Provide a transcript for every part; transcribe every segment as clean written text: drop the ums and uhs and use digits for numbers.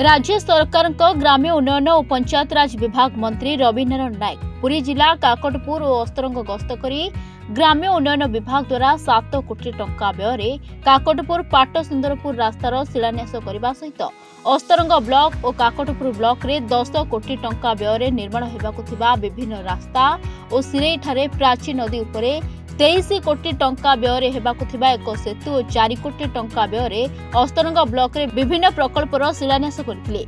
राज्य सरकार ग्राम्य उन्नयन और पंचायतराज विभाग मंत्री रविनारायण नायक पुरी जिला काकटपुर और अस्तरंग गस्त करी ग्राम्य उन्नयन विभाग द्वारा 7 कोटी टंका व्यय काकटपुर पाट सुंदरपुर रास्तार शिलान्यास करने सहित अस्तरंग ब्लॉक और काकटपुर ब्लॉक रे 10 कोटी टंका व्यय निर्माण होगा विभिन्न रास्ता और सिरेई ठारे प्राची नदी उपरे 23 कोटी टंका व्यय होगा एक सेतु और 4 कोटी टंका व्यय अस्तरंग ब्लॉक रे विभिन्न प्रकल्पर शिलान्यास करथिले।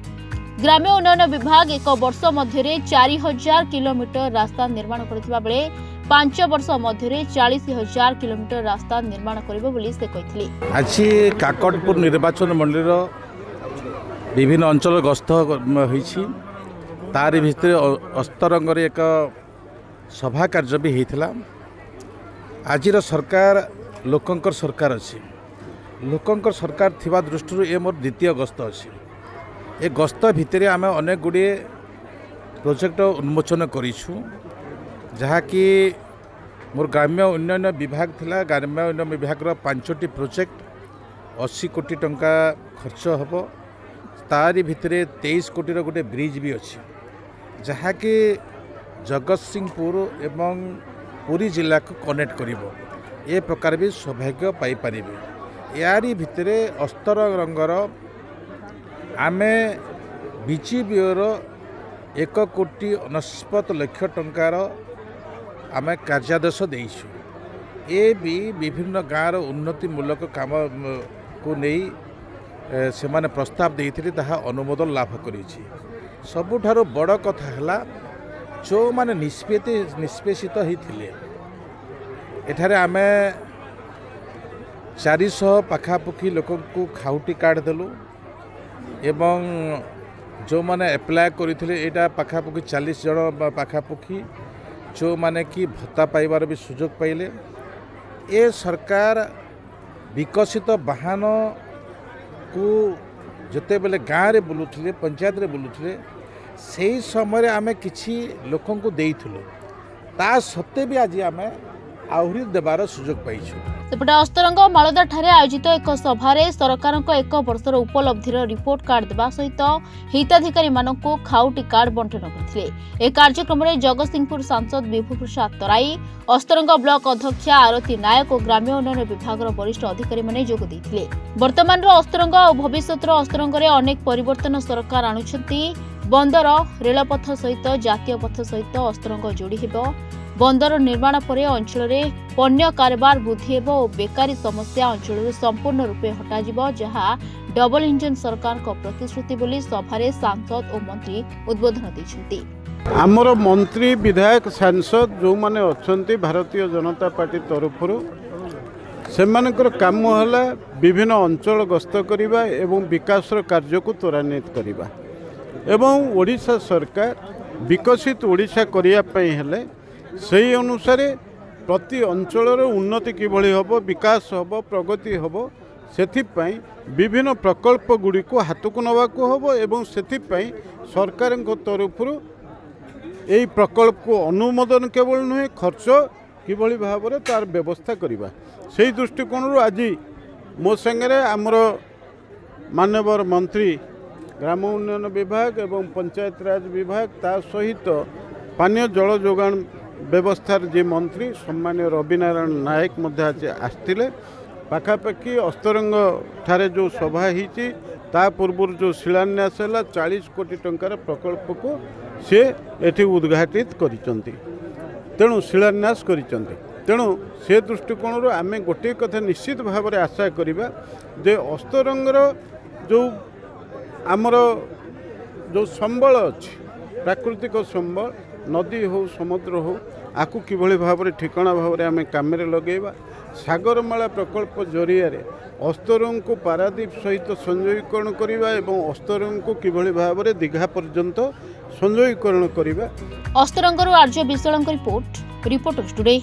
ग्राम्य उन्नयन विभाग एक वर्ष मध्य 4000 किलोमीटर रास्ता निर्माण करथिबा बेले 5 वर्ष मध्य 40,000 किलोमीटर रास्ता निर्माण करिबो बोली से कहिथिले। आज काकटपुर निर्वाचन मंडलीर विभिन्न अंचल गस्त होईछि तारि भितर अस्तरंग रे एक सभा कार्य भी होइथिला। आजिर सरकार लोकंकर सरकार अच्छी लोकंकर सरकार थिबा दृष्टि ए मोर द्वितीय गस्त अच्छी ए गस्त भितर आम अनेक गुड़े प्रोजेक्ट उन्मोचन करूँ जहाँकि मोर ग्राम्य उन्नयन विभाग थिला। ग्राम्य उन्नयन विभाग 5टी प्रोजेक्ट 80 कोटी टंका खर्च हम तारी भितर 23 कोटीर गोटे ब्रिज भी अच्छी जहाँकि जगतसिंहपुर एवं पुरी जिला को कनेक्ट करिवो ए प्रकार भी सौभाग्य पाई पारिबे। यारी भितर अस्तरंगर आमे बीजीबीओर 1 कोटी 69 लाख टंकार आमे कार्यादेश देइछु। ए भी विभिन्न गाँव उन्नतिमूलक काम को नहीं से माने प्रस्ताव देइथिले ताहा अनुमोदन लाभ करिछि। सबुठारो बड़ कथा हला जो माने निष्पेषित होते एठारे आमे 400 पाखापुखी लोक को खाउटी कार्ड देलु एवं जो माने एप्लाय करथिले एटा पाखापुखी 40 जन पाखापुखी जो माने कि भत्ता पाइबार भी सुजोग पाइले। ए सरकार विकसित वाहन को जते बेले गाँव रे बुलुथिले पंचायत रे बुलुथिले से समय आमे किछि लोकों को देइथुलो ता सत्ते भी आज आमे आहुरी देबार सुजोग पाइछु। सेपटे अस्तरंग मालदा ठारे आयोजित एक सभारे सरकार एक वर्षर उपलब्धिर रिपोर्ट कार्ड देवा सहित हिताधिकारी मानकु खाउटी कार्ड बंटन करथिले। ए कार्यक्रम रे जगतसिंहपुर सांसद विभू प्रसाद तराई अस्तरंग ब्लॉक अध्यक्ष आरती नायक और ग्राम्य उन्नयन विभाग वरिष्ठ अधिकारी माने जोग दैथिले। वर्तमान अस्तरंग और भविष्यतर अस्तरंग रे अनेक परिवर्तन सरकार आणुछंती। बंदर रेलपथ सहित जातीय पथ सहित अस्तरंग जोड़ी हेबो। बंदर निर्माण पर अंचल में पण्य कारबार वृद्धि हेबो और बेकारी समस्या अंचल संपूर्ण रूपे हटाजिबो जहाँ डबल इंजन सरकार को प्रतिश्रुति बोली सभारे सांसद और मंत्री उद्बोधन दैछंती। आमर मंत्री विधायक सांसद जो माने अछंती भारतीय जनता पार्टी तरफरु सेमानकर काम हला विभिन्न अंचल गस्त करिबा एवं विकास कार्य को त्वरान्वित करिबा एवं ओडिशा सरकार विकसित ओडिशा करिया पई हेले सही अनुसार प्रति अंचल उन्नति किभली हम विकास हम प्रगति हम से विभिन्न प्रकल्प गुड़ी को हाथ को नवाको हम एवं से सरकार तरफ यही प्रकल्प को अनुमोदन केवल नुहे खर्च किभली भाव में तार व्यवस्था करवा से दृष्टिकोण आज मो संगे आमर माननीय मंत्री ग्राम उन्नयन विभाग एवं पंचायतराज विभाग ता सहित पानीय जल जोगाण व्यवस्थार जे मंत्री सम्मान्य रविनारायण नायक मध्य आसते पाखापाखि अस्तरंग ठारे जो सभा होती ता पूर्व जो शिलान्यास है 40 कोटी टंकार प्रकल्प को सी एठी उद्घाटित करिसंती तेणु शिलान्यास करिसंती। तेणु से दृष्टिकोण आम गोटे कथा निश्चित भाव में आशा करिबा जे अस्तरंगर जो आमर जो संबल अच्छी प्राकृतिक संबल नदी हो समुद्र हो आकु किभली भाव में ठिकाना भाव में आम काम लगेगा। सागरमाला प्रकल्प जरिया अस्तरंग को पारादीप सहित संयोगीकरण करवा एवं अस्तरंग को किभली भाव में दीघा पर्यंत संयोगीकरण करवा। अस्तरंग आर्य विश्वलंक रिपोर्टर्स टुडे।